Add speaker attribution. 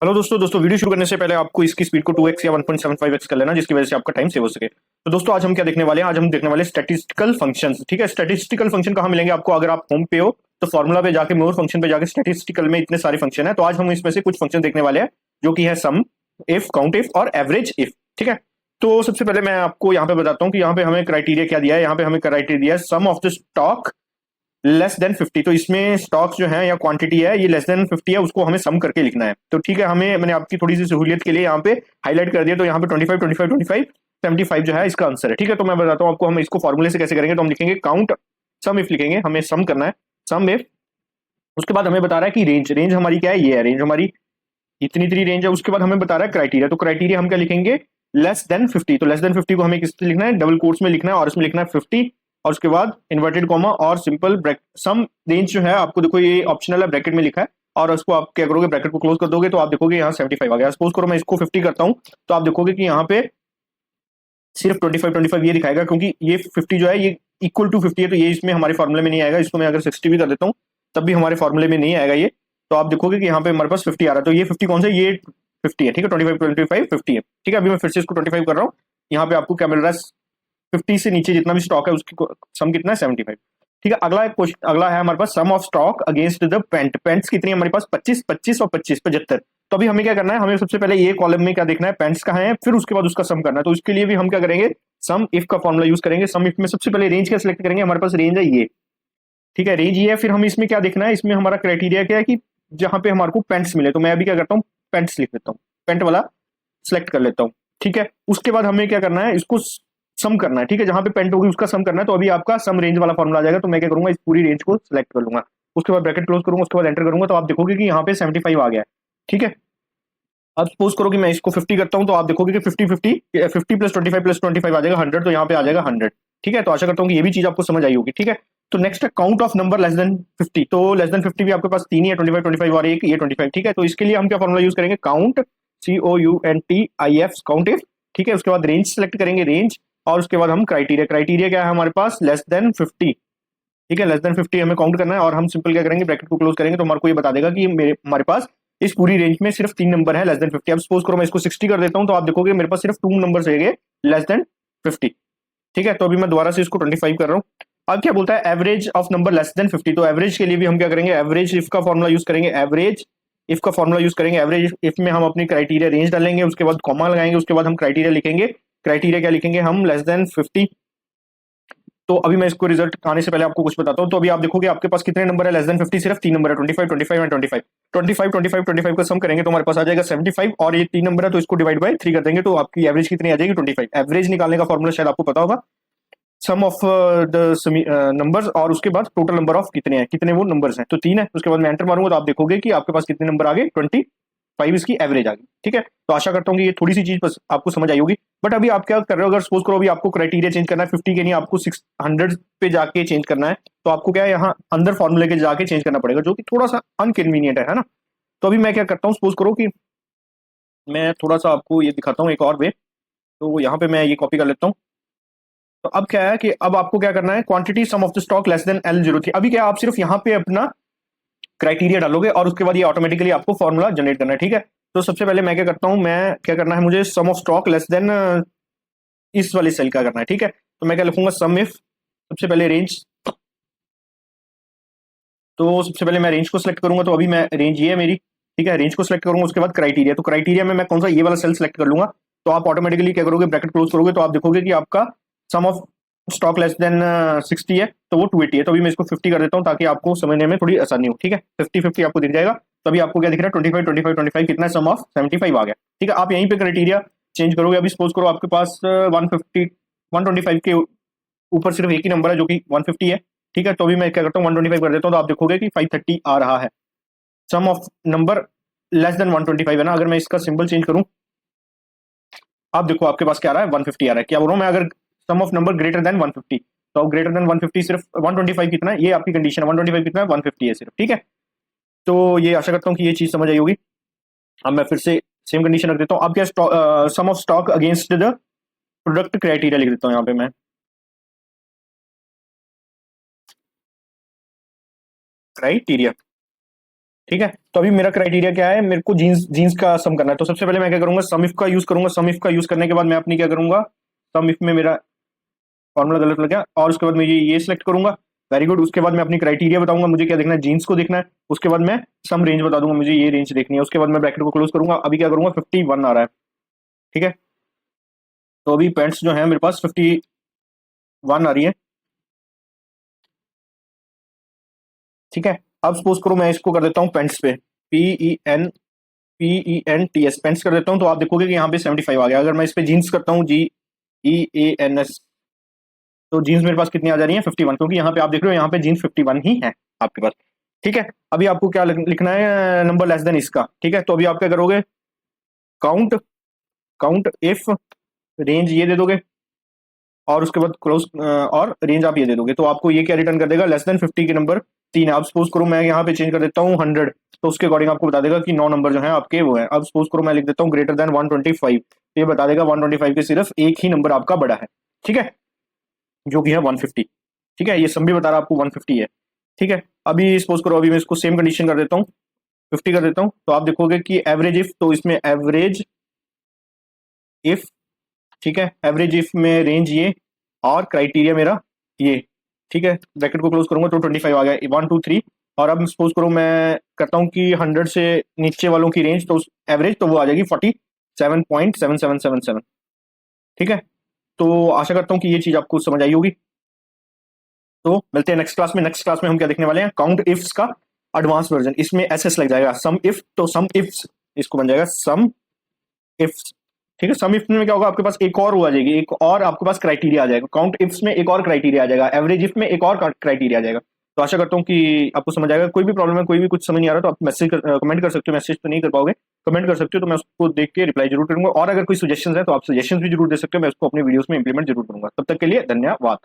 Speaker 1: Hello दोस्तों video शुरू करने से पहले आपको इसकी स्पीड को 2x या 1.75x कर लेना, जिसकी वजह से आपका टाइम सेव हो सके। तो दोस्तों आज हम क्या देखने वाले हैं, आज हम देखने वाले स्टैटिस्टिकल फंक्शंस। ठीक है, स्टैटिस्टिकल फंक्शन कहाँ मिलेंगे आपको? अगर आप होम पे हो तो फॉर्मूला पे जाके मोर फंक्शन पे जाके स्टैटिस्टिकल में इतने सारे फंक्शन है। तो आज हम इसमें से कुछ फंक्शन देखने वाले हैं जो कि है सम इफ, काउंट इफ और एवरेज इफ। ठीक है, तो सबसे पहले मैं आपको यहाँ पे बताता हूँ कि यहाँ पे हमें क्राइटेरिया क्या दिया है। यहाँ पे हमें क्राइटेरिया दिया है sum of the stock less than 50। तो इसमें स्टॉक्स जो है या क्वांटिटी है ये लेस देन 50 है, उसको हमें सम करके लिखना है। तो ठीक है, हमें मैंने आपकी थोड़ी सी सहूलियत के लिए यहाँ पे हाईलाइट कर दिया। तो यहाँ पे 25 25 25 75 जो है इसका आंसर है। ठीक है, तो मैं बताता हूँ आपको हम इसको फॉर्मूले से कैसे करेंगे। तो हम लिखेंगे काउंट सम इफ, लिखेंगे हमें सम करना है सम इफ। उसके बाद हमें बता रहा है कि रेंज, रेंज हमारी क्या है, ये है रेंज हमारी, इतनी इतनी रेंज है। उसके बाद हमें बता रहा है क्राइटेरिया, तो क्राइटेरिया हम क्या लिखेंगे, लेस देन 50। तो लेस देन 50 को हमें किस लिखना है, डबल कोट्स में लिखना है और इसमें लिखना है 50 और उसके बाद इन्वर्टेड कॉमा और सिंपल ब्रैकेट। सम रेंज जो है आपको देखो ये ऑप्शनल है, ब्रैकेट में लिखा है और उसको आप क्या करोगे, ब्रैकेट को क्लोज कर दोगे तो आप देखोगे यहाँ 75 आ गया। सपोज करो मैं इसको 50 करता हूँ तो आप देखोगे कि यहाँ पे सिर्फ 25 25 ये दिखाएगा, क्योंकि ये 50 जो है ये इक्वल टू 50 है। तो ये इसमें हमारे फॉर्मुले में नहीं आएगा। इसको मैं अगर 60 भी कर देता हूँ तब भी हमारे फॉर्मुले में नहीं आएगा ये। तो आप देखोगे कि यहाँ पे हमारे पास 50 आ रहा है। तो ये 50 कौन सा है, ये 50 है। ठीक है, 25 25 50 है। ठीक है, अभी मैं फिर से इसको 25 कर रहा हूँ। यहाँ पे आपको क्या मिल रहा है, 50 से नीचे जितना भी स्टॉक है उसकी सम कितना है, 75। ठीक है, अगला क्वेश्चन, अगला है हमारे पास sum of stock against the paint. Paints कितनी है हमारे पास, 25 25 और 25 75। तो अभी हमें क्या करना है, हमें सबसे पहले ये कॉलम में क्या देखना है, पेंट्स कहाँ है, फिर उसके बाद उसका सम करना है। तो इसके लिए भी हम क्या करेंगे, सम इफ का फॉर्मुला यूज करेंगे। सम इफ में सबसे पहले रेंज क्या सिलेक्ट करेंगे, हमारे पास रेंज है ये। ठीक है, रेंज ये है। फिर हम इसमें क्या देखना है, इसमें हमारा क्राइटेरिया क्या है कि जहां पे हमारे को पेंट्स मिले। तो मैं अभी क्या करता हूँ, पेंट्स लिख देता हूँ, पेंट वाला सिलेक्ट कर लेता हूँ। ठीक है, उसके बाद हमें क्या करना है, इसको सम करना है। ठीक है, जहां पे पेंट होगी उसका सम करना है। तो अभी आपका सम रेंज वाला फॉर्मुला आ जाएगा। तो मैं क्या करूंगा, इस पूरी रेंज को सिलेक्ट कर लूंगा, उसके बाद ब्रैकेट क्लोज करूंगा, उसके बाद एंटर करूंगा। तो आप देखोगे कि यहाँ पे 75 आ गया है। ठीक है, अब सपोज करो कि मैं इसको 50 करता हूं तो आप देखोगे कि 50 50 50 प्लस 25 आ जाएगा 100। तो यहाँ पे आ जाएगा 100। ठीक है, तो आशा करता हूँ कि ये भी चीज आपको समझ आई होगी। ठीक है, तो नेक्स्ट है count of number less than 50। तो लेस देन 50 भी आपके पास तीन ही है, 25 25 और एक ये 25। ठीक है, तो इसके लिए हम क्या फॉर्मुला यूज करेंगे, काउंट COUNTIF, काउंट इफ। ठीक है, उसके बाद रेंज सेलेक्ट करेंगे, रेंज, और उसके बाद हम क्राइटेरिया, क्राइटेरिया क्या है हमारे पास, लेस देन 50। ठीक है, लेस देन 50 हमें काउंट करना है और हम सिंपल क्या करेंगे, ब्रैकेट को क्लोज करेंगे। तो हमारे को ये बता देगा कि मेरे हमारे पास इस पूरी रेंज में सिर्फ तीन नंबर है लेस देन 50। अब सपोज करो मैं इसको 60 कर देता हूं तो आप देखोगे मेरे पास सिर्फ टू नंबर रहेंगे लेस देन 50। ठीक है, तो अभी मैं दोबारा से इसको 25 कर रहा हूँ। अब क्या बोलता है, average of number less than 50। तो एवरेज के लिए भी हम क्या करेंगे, एवरेज इफ का फॉर्मुला यूज करेंगे, एवरेज इफ का फॉर्मुला यूज करेंगे। एवरेज इफ में हम अपनी क्राइटेरिया रेंज डालेंगे, उसके बाद कॉमा लगाएंगे, उसके बाद हम क्राइटेरिया लिखेंगे। क्राइटेरिया क्या लिखेंगे हम, लेस देन 50। तो अभी मैं इसको रिजल्ट आने से पहले आपको कुछ बताता हूँ। तो अभी आप देखोगे आपके पास कितने नंबर है लेस देन 50, सिर्फ तीन नंबर है, 25 25 एंड 25। 25 25 25 का सम करेंगे तो हमारे पास आ जाएगा 75 और ये तीन नंबर है तो इसको डिवाइड बाय 3 कर देंगे तो आपकी एवरेज कितनी आ जाएगी, 25। एवरेज निकालने का फॉर्मूला शायद आपको पता होगा, सम ऑफ द नंबर्स और उसके बाद टोटल नंबर ऑफ कितने हैं, कितने वो नंबर्स हैं। तो तीन है, उसके बाद मैं एंटर मारूंगा तो आप देखोगे कि आपके पास कितने नंबर आ गए, 25 इसकी एवरेज आ गई। ठीक है, तो आशा करता हूँ कि ये थोड़ी सी चीज बस आपको समझ आई होगी। बट अभी आप क्या कर रहे हो, अगर सपोज करो अभी आपको क्राइटेरिया चेंज करना है 50 के नहीं, आपको 600 पे जाके चेंज करना है। तो आपको क्या है, यहाँ अंदर फॉर्मूले के जाके चेंज करना पड़ेगा, जो कि थोड़ा सा अनकन्वीनियंट है ना। तो अभी मैं क्या करता हूँ, सपोज करो कि मैं थोड़ा सा आपको ये दिखाता हूँ एक और वे। तो यहाँ पे मैं ये कॉपी कर लेता हूँ। तो अब क्या है कि अब आपको क्या करना है, quantity sum of the stock less than L03। अभी क्या आप सिर्फ यहाँ पे अपना क्राइटेरिया डालोगे और उसके बाद ये ऑटोमेटिकली आपको फॉर्मूला जनरेट करना है। ठीक है, तो सबसे पहले मैं क्या करता हूँ, मैं क्या करना है, मुझे सम ऑफ स्टॉक लेस देन इस वाली सेल का करना है। ठीक है, तो मैं क्या लिखूंगा, सम इफ, सबसे पहले रेंज। तो सबसे पहले मैं रेंज को सिलेक्ट करूंगा। तो अभी मैं रेंज ये है मेरी। ठीक है, रेंज को सिलेक्ट करूंगा, उसके बाद क्राइटेरिया। तो क्राइटेरिया में मैं कौन सा, ये वाला सेल सिलेक्ट कर लूंगा। तो आप ऑटोमेटिकली क्या करोगे, ब्रैकेट क्लोज करोगे तो आप देखोगे कि आपका सम ऑफ स्टॉक लेस देन 60 है तो वो 280 है। तो अभी मैं इसको 50 कर देता हूँ ताकि आपको समझने में थोड़ी आसानी हो। ठीक है, 50 50 आपको दिख जाएगा। तो अभी आपको क्या दिख रहा है, 25 25 25 कितना है, सम ऑफ 75 आ गया। ठीक है, आप यहीं पे क्राइटेरिया चेंज करोगे। अभी सपोज करो आपके पास 150 125 के ऊपर सिर्फ एक ही नंबर है जो कि 150 है। ठीक है, तो अभी मैं क्या करता हूँ, 125 कर देता हूँ तो आप देखोगे कि 530 आ रहा है। Sum of number less than 125 है ना। अगर मैं इसका सिंबल चेंज करूं, आप देखो आपके पास क्या आ रहा है, 150 आ रहा है। क्या बोल रहा हूं मैं, अगर सम ऑफ नंबर ग्रेटर देन 150, तो ग्रेटर देन 150 सिर्फ 125 कितना है, ये आपकी कंडीशन है। 125 कितना है, 150 है सिर्फ। ठीक है, तो ये आशा करता हूँ कि ये चीज समझ आई होगी। अब मैं फिर से सेम कंडीशन रख देता हूँ। अब क्या, sum of stock against the product criteria लिख देता हूँ यहाँ पे मैं, क्राइटेरिया। ठीक है। तो अभी मेरा क्राइटेरिया क्या है, मेरे को जीन्स जीन्स का सम करना है। तो सबसे पहले मैं क्या करूंगा, सम इफ का यूज करूंगा। सम इफ का यूज करने के बाद मैं अपनी क्या करूंगा, सम इफ में मेरा फॉर्मूला गलत लग गया, और उसके बाद मैं ये सिलेक्ट करूंगा। Very good. उसके बाद मैं अपनी क्राइटेरिया बताऊंगा, मुझे क्या देखना है, जीन्स को देखना है। उसके बाद मैं सम रेंज बता दूंगा, मुझे ये रेंज देखनी है। उसके बाद मैं ब्रैकेट को क्लोज करूंगा। अभी क्या करूंगा, 51 आ रहा है। ठीक है। तो अभी पेंट्स जो है मेरे पास 51 आ रही है। ठीक है। अब सपोज करो मैं इसको कर देता हूँ पेंट्स पे, PENTS पेंट्स कर देता हूँ, तो आप देखोगे कि यहाँ पे 75 आ गया। अगर मैं इस पे जीन्स करता हूँ, GEANS, तो जीन्स मेरे पास कितनी आ जा रही है, 51, क्योंकि यहाँ पे आप देख रहे हो यहाँ पे जीन्स 51 ही है आपके पास। ठीक है। अभी आपको क्या लिखना है, नंबर लेस देन इसका। ठीक है। तो अभी आप क्या करोगे, काउंट काउंट इफ रेंज ये दे दोगे, और उसके बाद क्लोज और रेंज आप ये दे दोगे, तो आपको ये क्या रिटर्न कर देगा, लेस देन 50 के नंबर 3 है। अब सपोज करो मैं यहाँ पे चेंज कर देता हूँ 100, तो उसके अकॉर्डिंग आपको बता देगा कि 9 नंबर जो है आपके वो है। अब सपोज करो मैं लिख देता हूँ ग्रेटर देन 125, तो ये बता देगा 125 के सिर्फ एक ही नंबर आपका बड़ा है। ठीक है, जो कि है 150। ठीक है, ये सम भी बता रहा है आपको 150 है। ठीक है। अभी सपोज करो, अभी मैं इसको सेम कंडीशन कर देता हूँ, 50 कर देता हूँ, तो आप देखोगे कि एवरेज इफ, तो इसमें एवरेज इफ, ठीक है, एवरेज इफ में रेंज ये, और क्राइटेरिया मेरा ये। ठीक है, ब्रैकेट को क्लोज करूंगा तो 25 आ गया, 1 2 3। और अब सपोज करो मैं करता हूँ कि 100 से नीचे वालों की रेंज, तो एवरेज तो वो आ जाएगी 47.7777। ठीक है। तो आशा करता हूँ कि ये चीज आपको समझ आई होगी। तो मिलते हैं नेक्स्ट क्लास में। नेक्स्ट क्लास में हम क्या देखने वाले हैं, काउंट इफ्स का एडवांस वर्जन। इसमें एसएस लग जाएगा, सम इफ, तो सम इफ्स इसको बन जाएगा सम इफ्स। ठीक है। सम इफ में क्या होगा, आपके पास एक और वो आ जाएगी, एक और आपके पास क्राइटेरिया आ जाएगा। काउंट इफ्स में एक और क्राइटेरिया आ जाएगा, एवरेज इफ में एक और क्राइटेरिया आ जाएगा। तो आशा करता हूँ कि आपको समझ आएगा। कोई भी प्रॉब्लम है, कोई भी कुछ समझ नहीं आ रहा, तो आप मैसेज कमेंट कर सकते हो। मैसेज तो नहीं कर पाओगे, कमेंट कर सकते हो, तो मैं उसको देख के रिप्लाई जरूर करूंगा। और अगर कोई सजेशन है तो आप सजेशन भी जरूर दे सकते हो, मैं उसको अपने वीडियोस में इंप्लीमेंट जरूर करूंगा। तब तक के लिए धन्यवाद।